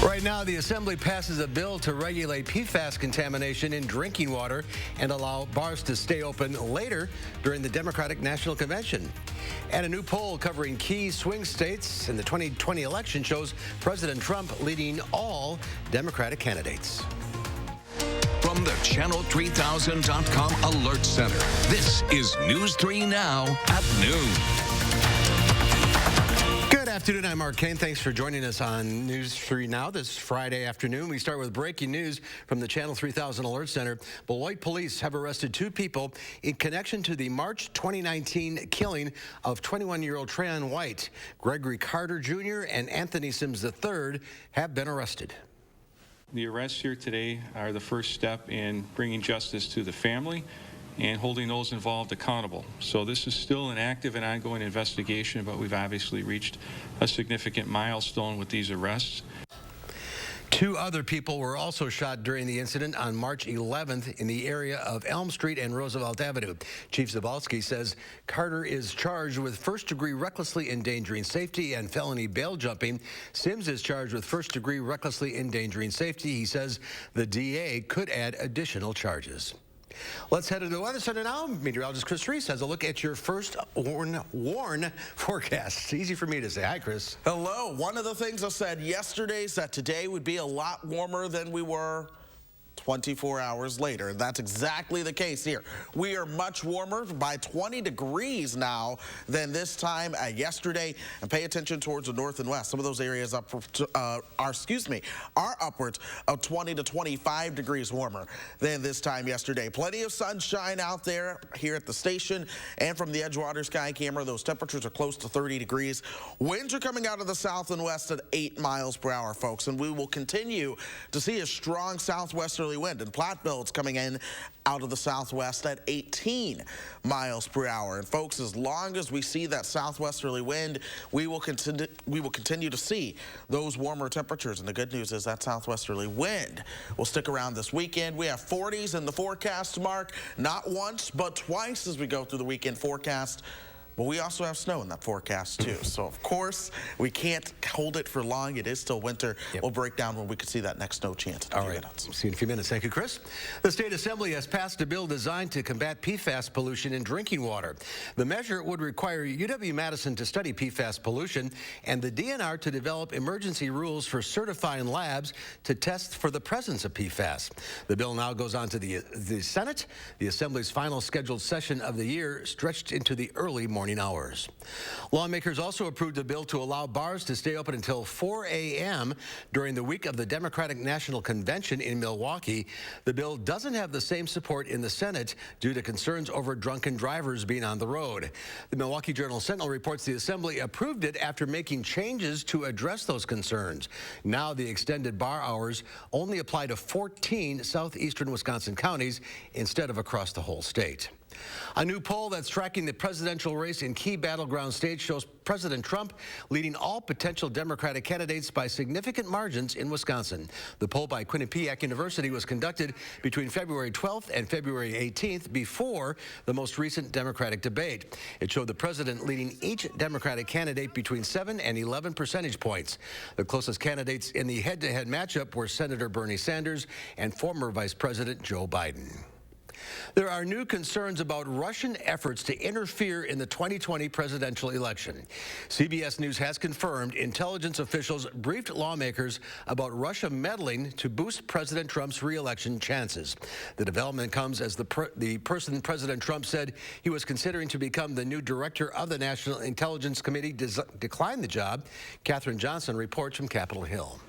Right now, the Assembly passes a bill to regulate PFAS contamination in drinking water and allow bars to stay open later during the Democratic National Convention. And a new poll covering key swing states in the 2020 election shows President Trump leading all Democratic candidates. From the Channel3000.com Alert Center, this is News 3 Now at noon. Good afternoon, I'm Mark Kane. Thanks for joining us on News 3 Now this Friday afternoon. We start with breaking news from the Channel 3000 Alert Center. Beloit police have arrested two people in connection to the March 2019 killing of 21-year-old Trayon White. Gregory Carter Jr. and Anthony Sims III have been arrested. The arrests here today are the first step in bringing justice to the family and holding those involved accountable. So this is still an active and ongoing investigation, but we've obviously reached a significant milestone with these arrests. Two other people were also shot during the incident on March 11th in the area of Elm Street and Roosevelt Avenue. Chief Zabalski says Carter is charged with first-degree recklessly endangering safety and felony bail jumping. Sims is charged with first-degree recklessly endangering safety. He says the DA could add additional charges. Let's head to the Weather Center now. Meteorologist Chris Reese has a look at your first warn forecast. Easy for me to say. Hi, Chris. Hello. One of the things I said yesterday is that today would be a lot warmer than we were 24 hours later. And that's exactly the case here. We are much warmer by 20 degrees now than this time yesterday. And pay attention towards the north and west. Some of those areas are upwards of 20 to 25 degrees warmer than this time yesterday. Plenty of sunshine out there here at the station and from the Edgewater Sky Camera. Those temperatures are close to 30 degrees. Winds are coming out of the south and west at 8 miles per hour, folks. And we will continue to see a strong southwesterly wind, and Platteville is coming in out of the southwest at 18 miles per hour. And folks, as long as we see that southwesterly wind, we will continue to see those warmer temperatures. And the good news is that southwesterly wind will stick around this weekend. We have 40s in the forecast, Mark, not once but twice as we go through the weekend forecast. But we also have snow in that forecast, too. So, of course, we can't hold it for long. It is still winter. Yep. We'll break down when we can see that next snow chance in a few minutes. See you in a few minutes. Thank you, Chris. The State Assembly has passed a bill designed to combat PFAS pollution in drinking water. The measure would require UW-Madison to study PFAS pollution and the DNR to develop emergency rules for certifying labs to test for the presence of PFAS. The bill now goes on to the Senate. The Assembly's final scheduled session of the year stretched into the early morning hours. Lawmakers also approved a bill to allow bars to stay open until 4 a.m. during the week of the Democratic National Convention in Milwaukee. The bill doesn't have the same support in the Senate due to concerns over drunken drivers being on the road. The Milwaukee Journal-Sentinel reports the Assembly approved it after making changes to address those concerns. Now the extended bar hours only apply to 14 southeastern Wisconsin counties instead of across the whole state. A new poll that's tracking the presidential race in key battleground states shows President Trump leading all potential Democratic candidates by significant margins in Wisconsin. The poll by Quinnipiac University was conducted between February 12th and February 18th before the most recent Democratic debate. It showed the president leading each Democratic candidate between 7 and 11 percentage points. The closest candidates in the head-to-head matchup were Senator Bernie Sanders and former Vice President Joe Biden. There are new concerns about Russian efforts to interfere in the 2020 presidential election. CBS News has confirmed intelligence officials briefed lawmakers about Russia meddling to boost President Trump's re-election chances. The development comes as the person President Trump said he was considering to become the new director of the National Intelligence Committee declined the job. Katherine Johnson reports from Capitol Hill.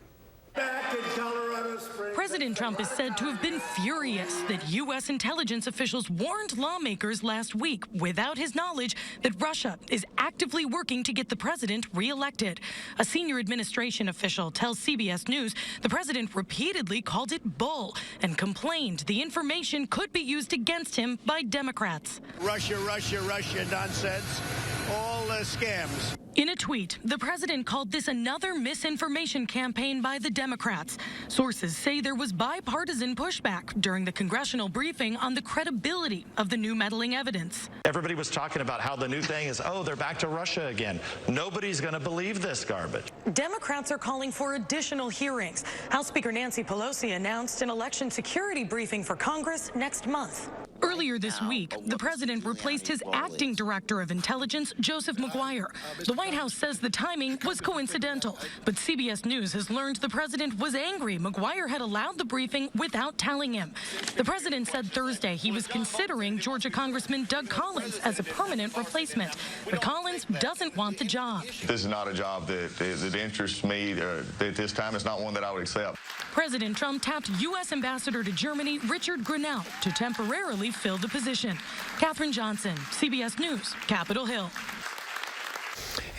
President Trump is said to have been furious that U.S. intelligence officials warned lawmakers last week, without his knowledge, that Russia is actively working to get the president reelected. A senior administration official tells CBS News the president repeatedly called it bull and complained the information could be used against him by Democrats. Russia nonsense. all scams. In a tweet, the president called this another misinformation campaign by the Democrats. Sources say there was bipartisan pushback during the congressional briefing on the credibility of the new meddling evidence. Everybody was talking about how the new thing is, oh, they're back to Russia again. Nobody's going to believe this garbage. Democrats are calling for additional hearings. House Speaker Nancy Pelosi announced an election security briefing for Congress next month. Earlier this week, the president replaced his acting director of intelligence, Joseph McGuire. The White House says the timing was coincidental, but CBS News has learned the president was angry McGuire had allowed the briefing without telling him. The president said Thursday he was considering Georgia Congressman Doug Collins as a permanent replacement, but Collins doesn't want the job. This is not a job that interests me at this time. It's not one that I would accept. President Trump tapped U.S. Ambassador to Germany, Richard Grenell, to temporarily fill the position. Katherine Johnson, CBS News, Capitol Hill.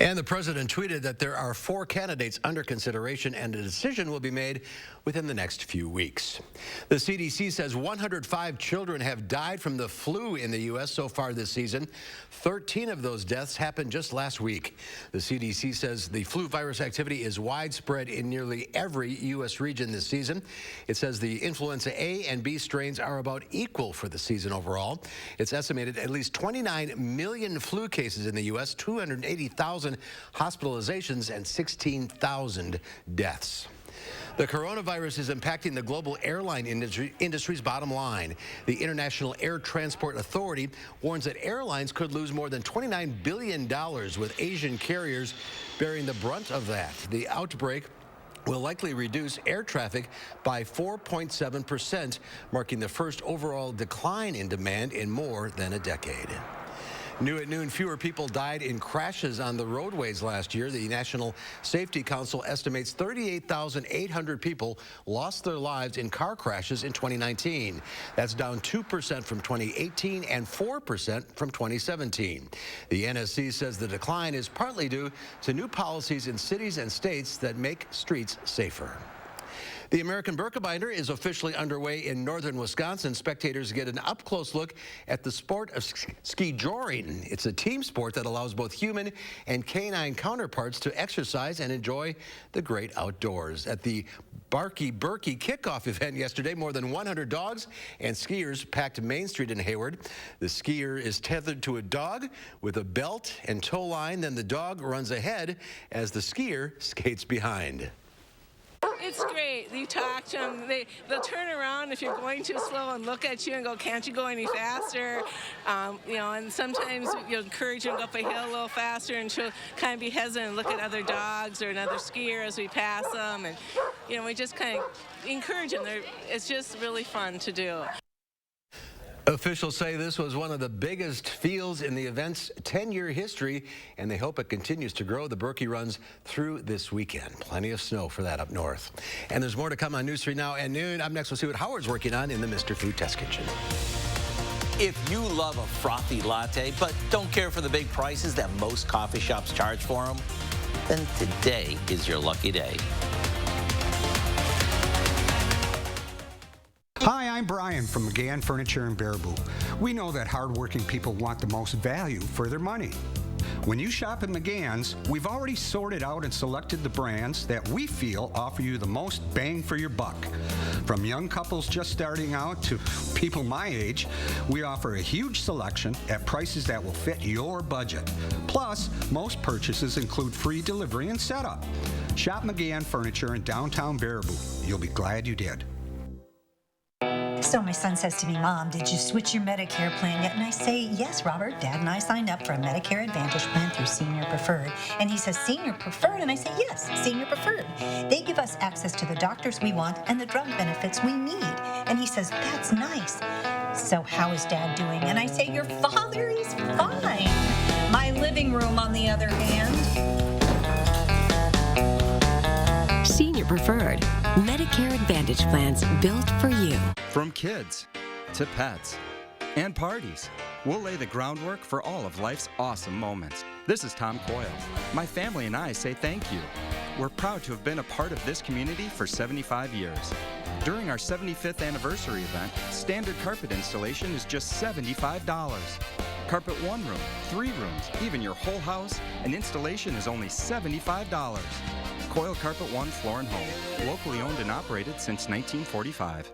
And the president tweeted that there are 4 candidates under consideration and a decision will be made within the next few weeks. The CDC says 105 children have died from the flu in the U.S. so far this season. 13 of those deaths happened just last week. The CDC says the flu virus activity is widespread in nearly every U.S. region this season. It says the influenza A and B strains are about equal for the season overall. It's estimated at least 29 million flu cases in the U.S., 280,000 hospitalizations, and 16,000 deaths. The coronavirus is impacting the global airline industry's bottom line. The International Air Transport Authority warns that airlines could lose more than $29 billion, with Asian carriers bearing the brunt of that. The outbreak will likely reduce air traffic by 4.7%, marking the first overall decline in demand in more than a decade. New at noon, fewer people died in crashes on the roadways last year. The National Safety Council estimates 38,800 people lost their lives in car crashes in 2019. That's down 2% from 2018 and 4% from 2017. The NSC says the decline is partly due to new policies in cities and states that make streets safer. The American Burka Binder is officially underway in northern Wisconsin. Spectators get an up-close look at the sport of ski joring. It's a team sport that allows both human and canine counterparts to exercise and enjoy the great outdoors. At the Barky Berkey kickoff event yesterday, more than 100 dogs and skiers packed Main Street in Hayward. The skier is tethered to a dog with a belt and tow line. Then the dog runs ahead as the skier skates behind. It's great. You talk to them. They'll turn around if you're going too slow and look at you and go, can't you go any faster? And sometimes you'll encourage them to go up a hill a little faster, and she'll kind of be hesitant and look at other dogs or another skier as we pass them. And, we just kind of encourage them. It's just really fun to do. Officials say this was one of the biggest fields in the event's 10-year history, and they hope it continues to grow. The Berkey runs through this weekend. Plenty of snow for that up north. And there's more to come on News 3 Now at noon. Up next, we'll see what Howard's working on in the Mr. Food Test Kitchen. If you love a frothy latte but don't care for the big prices that most coffee shops charge for them, then today is your lucky day. Hi, I'm Brian from McGann Furniture in Baraboo. We know that hardworking people want the most value for their money. When you shop at McGann's, we've already sorted out and selected the brands that we feel offer you the most bang for your buck. From young couples just starting out to people my age, we offer a huge selection at prices that will fit your budget. Plus, most purchases include free delivery and setup. Shop McGann Furniture in downtown Baraboo. You'll be glad you did. So my son says to me, Mom, did you switch your Medicare plan yet? And I say, yes, Robert. Dad and I signed up for a Medicare Advantage plan through Senior Preferred. And he says, Senior Preferred? And I say, yes, Senior Preferred. They give us access to the doctors we want and the drug benefits we need. And he says, that's nice. So how is Dad doing? And I say, your father is fine. My living room, on the other hand. Senior Preferred. Medicare Advantage plans built for you. From kids to pets and parties, we'll lay the groundwork for all of life's awesome moments. This is Tom Coyle. My family and I say thank you. We're proud to have been a part of this community for 75 years. During our 75th anniversary event, standard carpet installation is just $75. Carpet 1 room, 3 rooms, even your whole house, and installation is only $75. Coil Carpet 1 Floor and Home, locally owned and operated since 1945.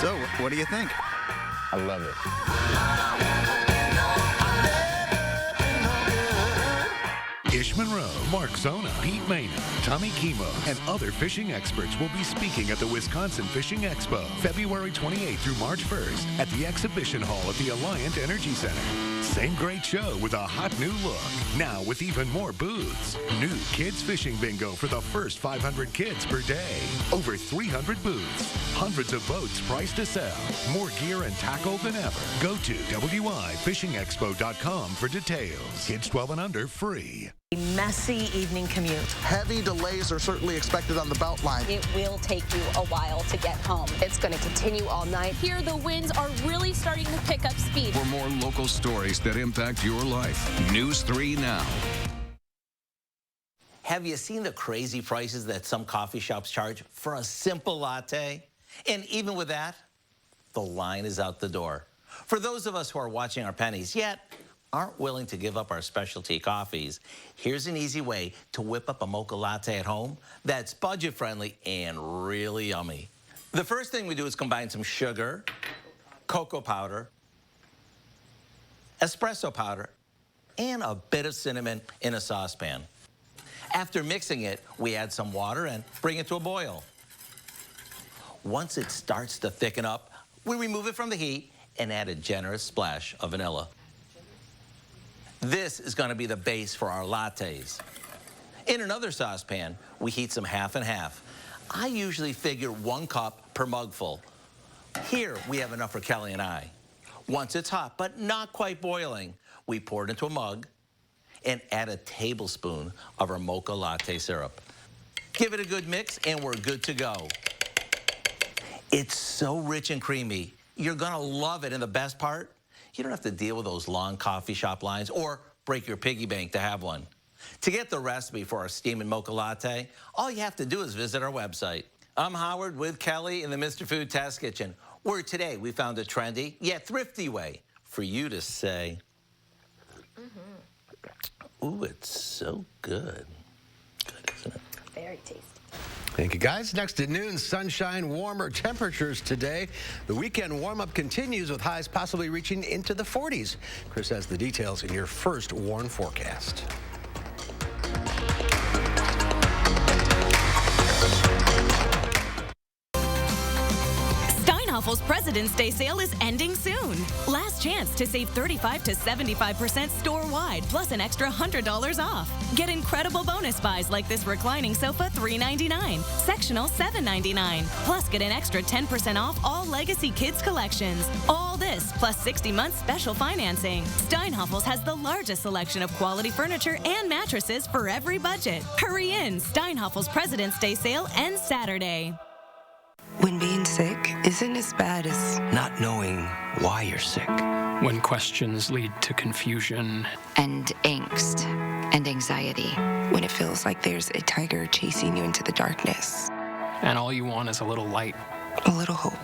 So, what do you think? I love it. Ish Monroe, Mark Zona, Pete Maynard, Tommy Kimo, and other fishing experts will be speaking at the Wisconsin Fishing Expo, February 28th through March 1st at the Exhibition Hall at the Alliant Energy Center. Same great show with a hot new look, now with even more booths. New Kids Fishing Bingo for the first 500 kids per day. Over 300 booths. Hundreds of boats priced to sell. More gear and tackle than ever. Go to wifishingexpo.com for details. Kids 12 and under free. A messy evening commute. Heavy delays are certainly expected on the Beltline. It will take you a while to get home. It's going to continue all night. Here, the winds are really starting to pick up speed. For more local stories that impact your life, News 3 Now. Have you seen the crazy prices that some coffee shops charge for a simple latte? And even with that, the line is out the door. For those of us who are watching our pennies, yet aren't willing to give up our specialty coffees, here's an easy way to whip up a mocha latte at home that's budget-friendly and really yummy. The first thing we do is combine some sugar, cocoa powder, espresso powder, and a bit of cinnamon in a saucepan. After mixing it, we add some water and bring it to a boil. Once it starts to thicken up, we remove it from the heat and add a generous splash of vanilla. This is going to be the base for our lattes. In another saucepan, we heat some half and half. I usually figure 1 cup per mugful. Here, we have enough for Kelly and I. Once it's hot, but not quite boiling, we pour it into a mug and add a tablespoon of our mocha latte syrup. Give it a good mix, and we're good to go. It's so rich and creamy. You're going to love it, and the best part, you don't have to deal with those long coffee shop lines or break your piggy bank to have one. To get the recipe for our steaming mocha latte, all you have to do is visit our website. I'm Howard with Kelly in the Mr. Food Test Kitchen, where today we found a trendy yet thrifty way for you to say, ooh, it's so good. Good, isn't it? Very tasty. Thank you, guys. Next at noon, sunshine, warmer temperatures today. The weekend warm-up continues with highs possibly reaching into the 40s. Chris has the details in your first warm forecast. Steinhaffel's President's Day sale is ending soon. Last chance to save 35 to 75% store-wide, plus an extra $100 off. Get incredible bonus buys like this reclining sofa, $399, sectional, $799. Plus, get an extra 10% off all Legacy Kids collections. All this, plus 60 months special financing. Steinhaffel's has the largest selection of quality furniture and mattresses for every budget. Hurry in. Steinhaffel's President's Day sale ends Saturday. When being sick isn't as bad as not knowing why you're sick. When questions lead to confusion. And angst and anxiety. When it feels like there's a tiger chasing you into the darkness. And all you want is a little light. A little hope.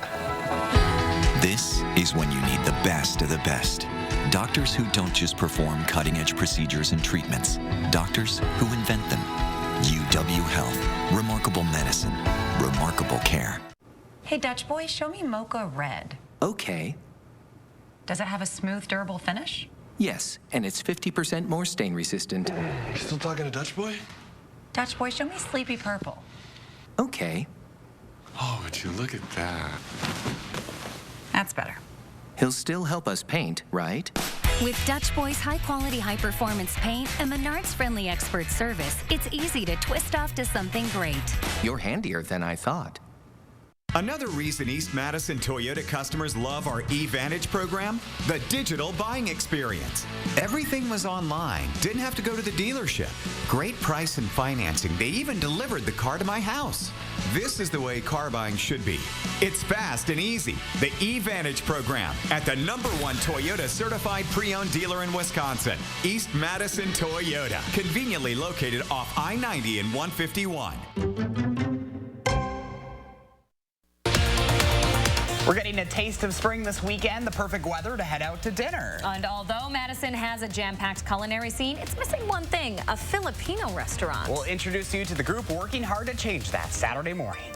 This is when you need the best of the best. Doctors who don't just perform cutting-edge procedures and treatments. Doctors who invent them. UW Health. Remarkable medicine. Remarkable care. Hey, Dutch boy, show me Mocha Red. Okay. Does it have a smooth, durable finish? Yes, and it's 50% more stain resistant. You still talking to Dutch boy? Dutch boy, show me Sleepy Purple. Okay. Oh, would you look at that? That's better. He'll still help us paint, right? With Dutch Boy's high-quality, high-performance paint and Menards friendly expert service, it's easy to twist off to something great. You're handier than I thought. Another reason East Madison Toyota customers love our eVantage program, the digital buying experience. Everything was online, didn't have to go to the dealership. Great price and financing. They even delivered the car to my house. This is the way car buying should be. It's fast and easy. The eVantage program at the #1 Toyota certified pre-owned dealer in Wisconsin, East Madison Toyota, conveniently located off I-90 and 151. We're getting a taste of spring this weekend, the perfect weather to head out to dinner. And although Madison has a jam-packed culinary scene, it's missing one thing, a Filipino restaurant. We'll introduce you to the group working hard to change that Saturday morning.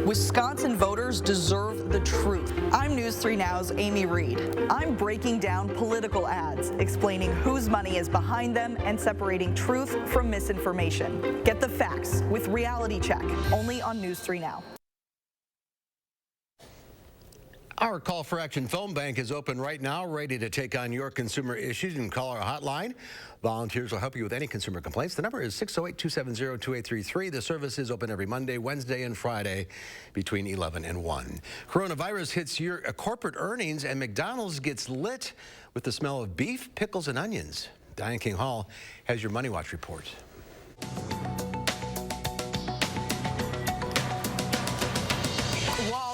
Wisconsin voters deserve the truth. I'm News 3 Now's Amy Reed. I'm breaking down political ads, explaining whose money is behind them and separating truth from misinformation. Get the facts with Reality Check, only on News 3 Now. Our Call for Action phone bank is open right now, ready to take on your consumer issues. You can call our hotline. Volunteers will help you with any consumer complaints. The number is 608-270-2833. The service is open every Monday, Wednesday, and Friday between 11 and 1. Coronavirus hits your corporate earnings, and McDonald's gets lit with the smell of beef, pickles, and onions. Diane King Hall has your Money Watch report.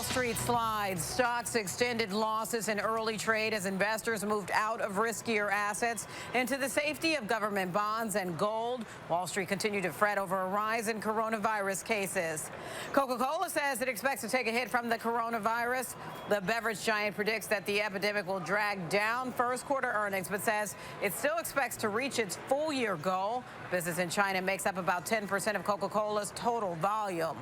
Street slides. Stocks extended losses in early trade as investors moved out of riskier assets into the safety of government bonds and gold. Wall Street continued to fret over a rise in coronavirus cases. Coca-Cola says it expects to take a hit from the coronavirus. The beverage giant predicts that the epidemic will drag down first quarter earnings, but says it still expects to reach its full-year goal. Business in China makes up about 10% of Coca-Cola's total volume.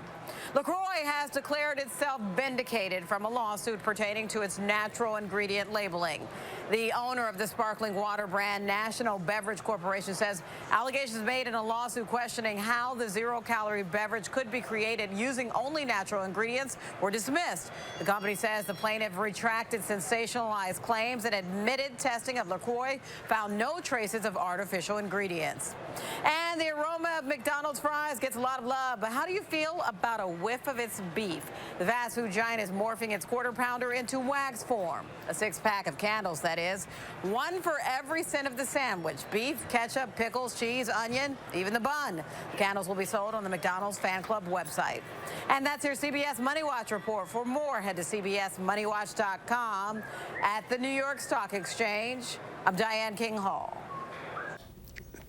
LaCroix has declared itself vindicated from a lawsuit pertaining to its natural ingredient labeling. The owner of the sparkling water brand, National Beverage Corporation, says allegations made in a lawsuit questioning how the zero-calorie beverage could be created using only natural ingredients were dismissed. The company says the plaintiff retracted sensationalized claims and admitted testing of LaCroix found no traces of artificial ingredients. And the aroma of McDonald's fries gets a lot of love, but how do you feel about a whiff of its beef? The fast food giant is morphing its quarter pounder into wax form. A 6-pack of candles, that is. One for every cent of the sandwich. Beef, ketchup, pickles, cheese, onion, even the bun. The candles will be sold on the McDonald's fan club website. And that's your CBS Money Watch report. For more, head to cbsmoneywatch.com. At the New York Stock Exchange, I'm Diane King Hall.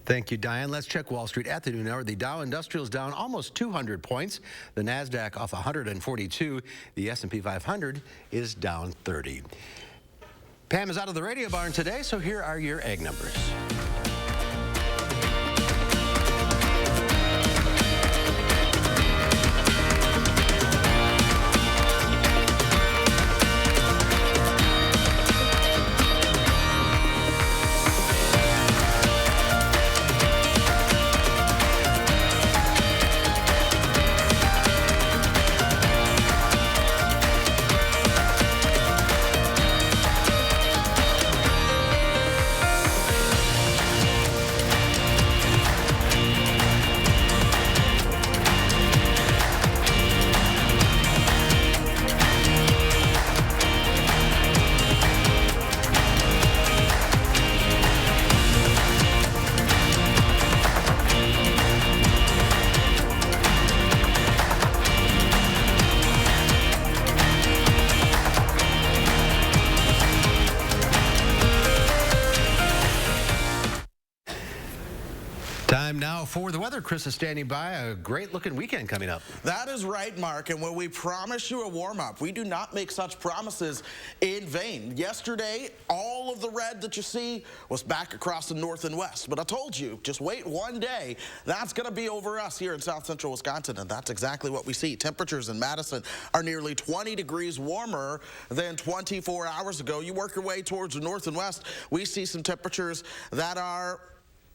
Thank you, Diane. Let's check Wall Street at the noon hour. The Dow Industrial is down almost 200 points. The NASDAQ off 142. The S&P 500 is down 30. Pam is out of the radio barn today, so here are your egg numbers. Time now for the weather. Chris is standing by. A great looking weekend coming up. That is right, Mark. And when we promise you a warm-up, we do not make such promises in vain. Yesterday, all of the red that you see was back across the north and west. But I told you, just wait one day. That's going to be over us here in south central Wisconsin. And that's exactly what we see. Temperatures in Madison are nearly 20 degrees warmer than 24 hours ago. You work your way towards the north and west, we see some temperatures that are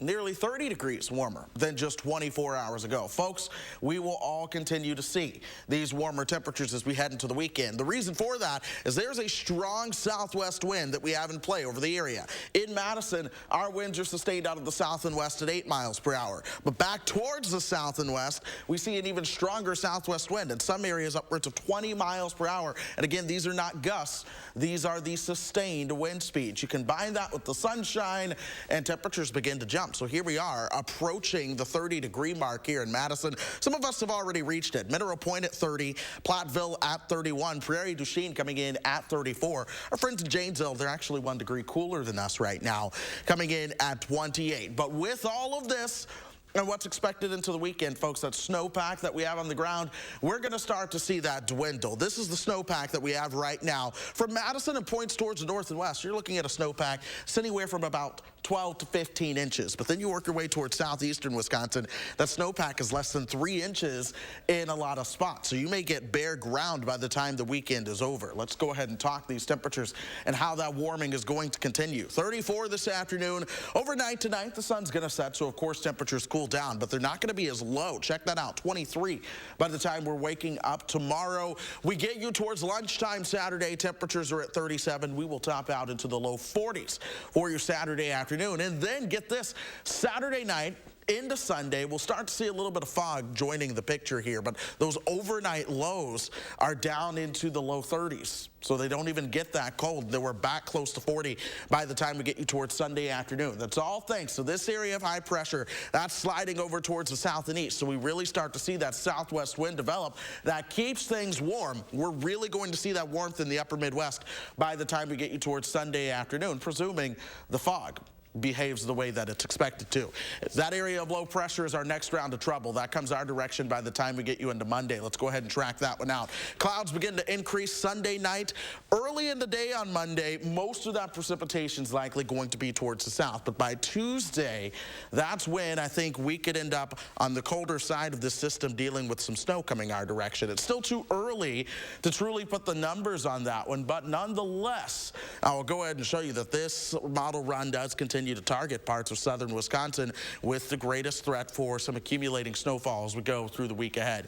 nearly 30 degrees warmer than just 24 hours ago. Folks, we will all continue to see these warmer temperatures as we head into the weekend. The reason for that is there's a strong southwest wind that we have in play over the area. In Madison, our winds are sustained out of the south and west at 8 miles per hour. But back towards the south and west, we see an even stronger southwest wind in some areas upwards of 20 miles per hour. And again, these are not gusts. These are the sustained wind speeds. You combine that with the sunshine and temperatures begin to jump. So here we are approaching the 30-degree mark here in Madison. Some of us have already reached it. Mineral Point at 30, Platteville at 31, Prairie du Chien coming in at 34. Our friends in Janesville, they're actually 1 degree cooler than us right now, coming in at 28. But with all of this, and what's expected into the weekend, folks, that snowpack that we have on the ground, we're going to start to see that dwindle. This is the snowpack that we have right now. From Madison and points towards the north and west, you're looking at a snowpack. It's anywhere from about 12 to 15 inches. But then you work your way towards southeastern Wisconsin. That snowpack is less than 3 inches in a lot of spots. So you may get bare ground by the time the weekend is over. Let's go ahead and talk these temperatures and how that warming is going to continue. 34 this afternoon. Overnight tonight, the sun's going to set, so of course temperatures cool down, but they're not going to be as low. Check that out, 23 by the time we're waking up tomorrow. We get you towards lunchtime Saturday. Temperatures are at 37. We will top out into the low 40s for your Saturday afternoon. And then get this, Saturday night into Sunday, we'll start to see a little bit of fog joining the picture here, but those overnight lows are down into the low 30s. So they don't even get that cold. They were back close to 40 by the time we get you towards Sunday afternoon. That's all thanks to this area of high pressure that's sliding over towards the south and east. So we really start to see that southwest wind develop that keeps things warm. We're really going to see that warmth in the upper Midwest by the time we get you towards Sunday afternoon, presuming the fog behaves the way that it's expected to. That area of low pressure is our next round of trouble. That comes our direction by the time we get you into Monday. Let's go ahead and track that one out. Clouds begin to increase Sunday night. Early in the day on Monday, most of that precipitation is likely going to be towards the south. But by Tuesday, that's when I think we could end up on the colder side of the system dealing with some snow coming our direction. It's still too early to truly put the numbers on that one, but nonetheless, I will go ahead and show you that this model run does continue to target parts of southern Wisconsin with the greatest threat for some accumulating snowfall as we go through the week ahead.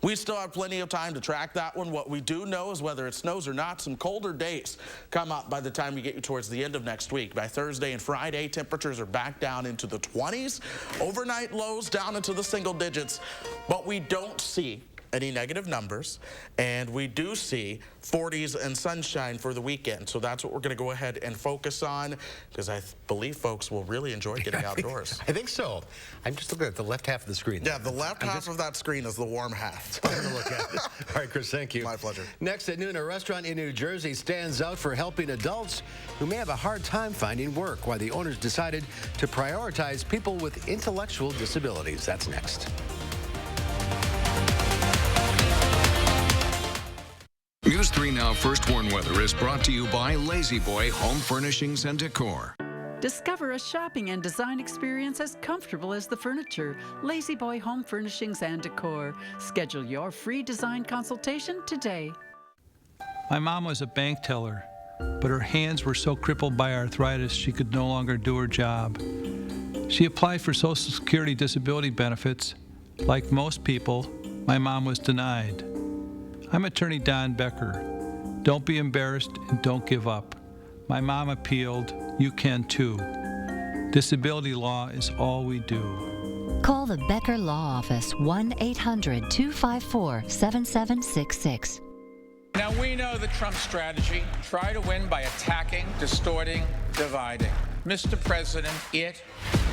We still have plenty of time to track that one. What we do know is whether it snows or not, some colder days come up by the time we get you towards the end of next week. By Thursday and Friday, temperatures are back down into the 20s. Overnight lows down into the single digits, but we don't see any negative numbers, and we do see 40s and sunshine for the weekend. So that's what we're going to go ahead and focus on, because I believe folks will really enjoy getting outdoors. I think so. I'm just looking at the left half of the screen. Yeah, the left half of that screen is the warm half. I'm going to look at it. All right, Chris, thank you. My pleasure. Next at noon, a restaurant in New Jersey stands out for helping adults who may have a hard time finding work, while the owners decided to prioritize people with intellectual disabilities. That's next. News 3 Now First Warn Weather is brought to you by Lazy Boy Home Furnishings and Decor. Discover a shopping and design experience as comfortable as the furniture. Lazy Boy Home Furnishings and Decor. Schedule your free design consultation today. My mom was a bank teller, but her hands were so crippled by arthritis she could no longer do her job. She applied for Social Security disability benefits. Like most people, my mom was denied. I'm attorney Don Becker. Don't be embarrassed and don't give up. My mom appealed. You can too. Disability law is all we do. Call the Becker Law Office, 1-800-254-7766. Now we know the Trump strategy. Try to win by attacking, distorting, dividing. Mr. President, it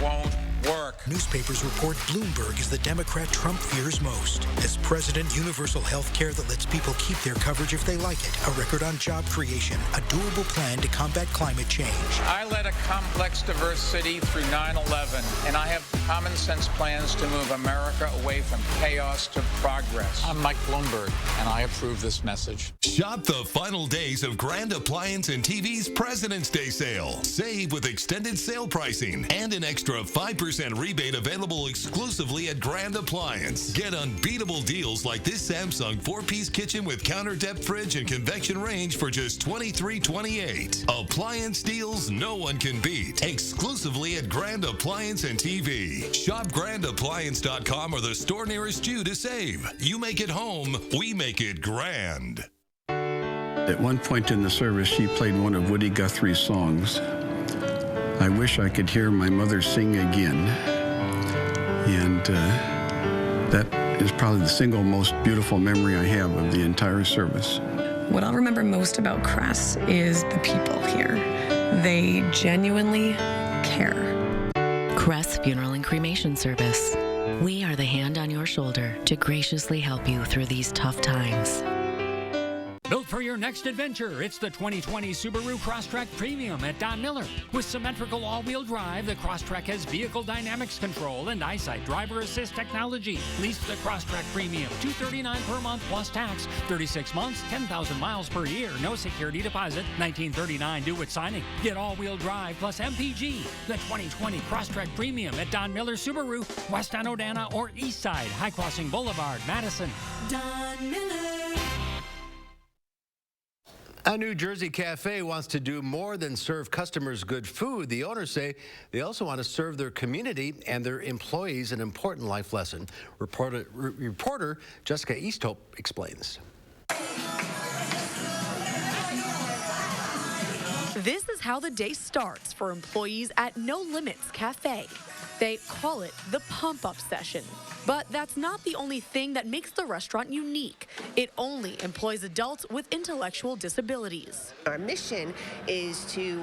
won't work. Newspapers report Bloomberg is the Democrat Trump fears most. As president, universal health care that lets people keep their coverage if they like it, a record on job creation, a doable plan to combat climate change. I led a complex, diverse city through 9/11, and I have common sense plans to move America away from chaos to progress. I'm Mike Bloomberg, and I approve this message. Shop the final days of Grand Appliance and TV's President's Day sale. Save with extended sale pricing and an extra 5% $50 rebate available exclusively at Grand Appliance. Get unbeatable deals like this Samsung 4-piece kitchen with counter depth fridge and convection range for just $23.28. Appliance deals no one can beat. Exclusively at Grand Appliance and TV. Shop grandappliance.com or the store nearest you to save. You make it home, we make it grand. At one point in the service, she played one of Woody Guthrie's songs. I wish I could hear my mother sing again. And that is probably the single most beautiful memory I have of the entire service. What I'll remember most about Crest is the people here. They genuinely care. Crest Funeral and Cremation Service. We are the hand on your shoulder to graciously help you through these tough times. Built for your next adventure, it's the 2020 Subaru Crosstrek Premium at Don Miller. With symmetrical all-wheel drive, the Crosstrek has vehicle dynamics control and eyesight driver assist technology. Lease the Crosstrek Premium, $239 per month plus tax, 36 months, 10,000 miles per year, no security deposit, $1939 due at signing. Get all-wheel drive plus MPG. The 2020 Crosstrek Premium at Don Miller Subaru, West on Odana or East Side, High Crossing Boulevard, Madison. Don Miller. A New Jersey cafe wants to do more than serve customers good food. The owners say they also want to serve their community and their employees an important life lesson. Reporter Jessica Easthope explains. This is how the day starts for employees at No Limits Cafe. They call it the pump-up session. But that's not the only thing that makes the restaurant unique. It only employs adults with intellectual disabilities. Our mission is to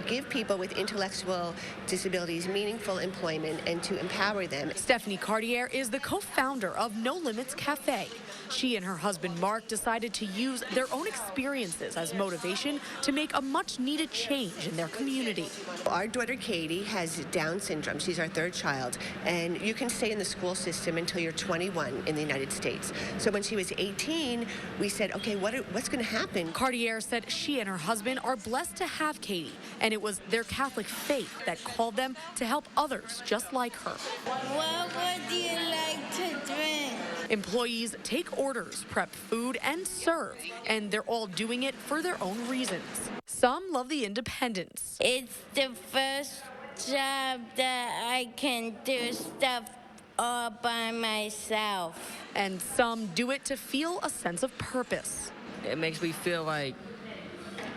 give people with intellectual disabilities meaningful employment and to empower them. Stephanie Cartier is the co-founder of No Limits Cafe. She and her husband Mark decided to use their own experiences as motivation to make a much-needed change in their community. Our daughter Katie has Down syndrome. She's our third child, and you can stay in the school system until you're 21 in the United States. So when she was 18, we said, okay, what's going to happen? Cartier said she and her husband are blessed to have Katie, and it was their Catholic faith that called them to help others just like her. What would you like to drink? Employees take orders, prep food, and serve, and they're all doing it for their own reasons. Some love the independence. It's the first job that I can do stuff all by myself. And some do it to feel a sense of purpose. It makes me feel like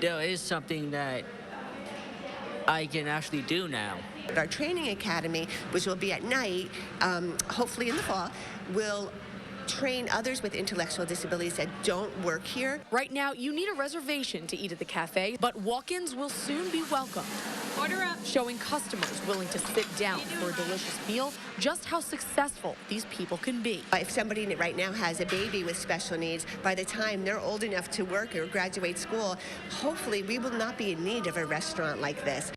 there is something that I can actually do now. Our training academy, which will be at night, hopefully in the fall, will train others with intellectual disabilities that don't work here. Right now, you need a reservation to eat at the cafe, but walk-ins will soon be welcomed. Order up. Showing customers willing to sit down for a delicious meal just how successful these people can be. If somebody right now has a baby with special needs, by the time they're old enough to work or graduate school, hopefully we will not be in need of a restaurant like this.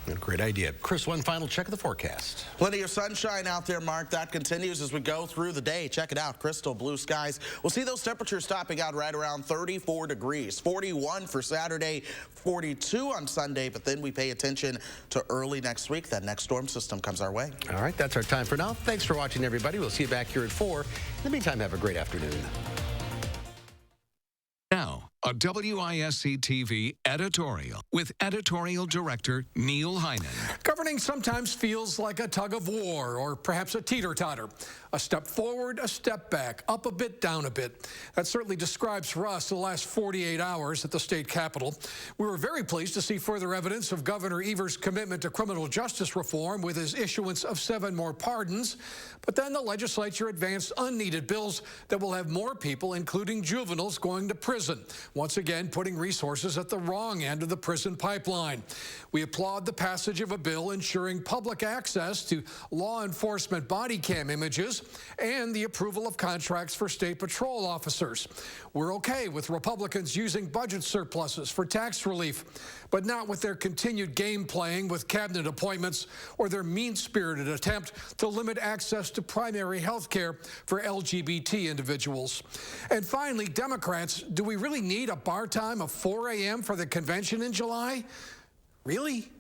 A great idea. Chris, one final check of the forecast. Plenty of sunshine out there, Mark. That continues as we go through the day. Check it out. Crystal blue skies. We'll see those temperatures topping out right around 34 degrees. 41 for Saturday, 42 on Sunday. But then we pay attention to early next week. That next storm system comes our way. All right, that's our time for now. Thanks for watching, everybody. We'll see you back here at 4. In the meantime, have a great afternoon. Now, a WISC-TV editorial with editorial director Neil Heinen. Governing sometimes feels like a tug of war or perhaps a teeter-totter. A step forward, a step back, up a bit, down a bit. That certainly describes for us the last 48 hours at the state capitol. We were very pleased to see further evidence of Governor Evers' commitment to criminal justice reform with his issuance of 7 more pardons. But then the legislature advanced unneeded bills that will have more people, including juveniles, going to prison. Once again, putting resources at the wrong end of the prison pipeline. We applaud the passage of a bill ensuring public access to law enforcement body cam images and the approval of contracts for state patrol officers. We're okay with Republicans using budget surpluses for tax relief, but not with their continued game playing with cabinet appointments or their mean-spirited attempt to limit access to primary health care for LGBT individuals. And finally, Democrats, do we really need a bar time of 4 a.m. for the convention in July? Really?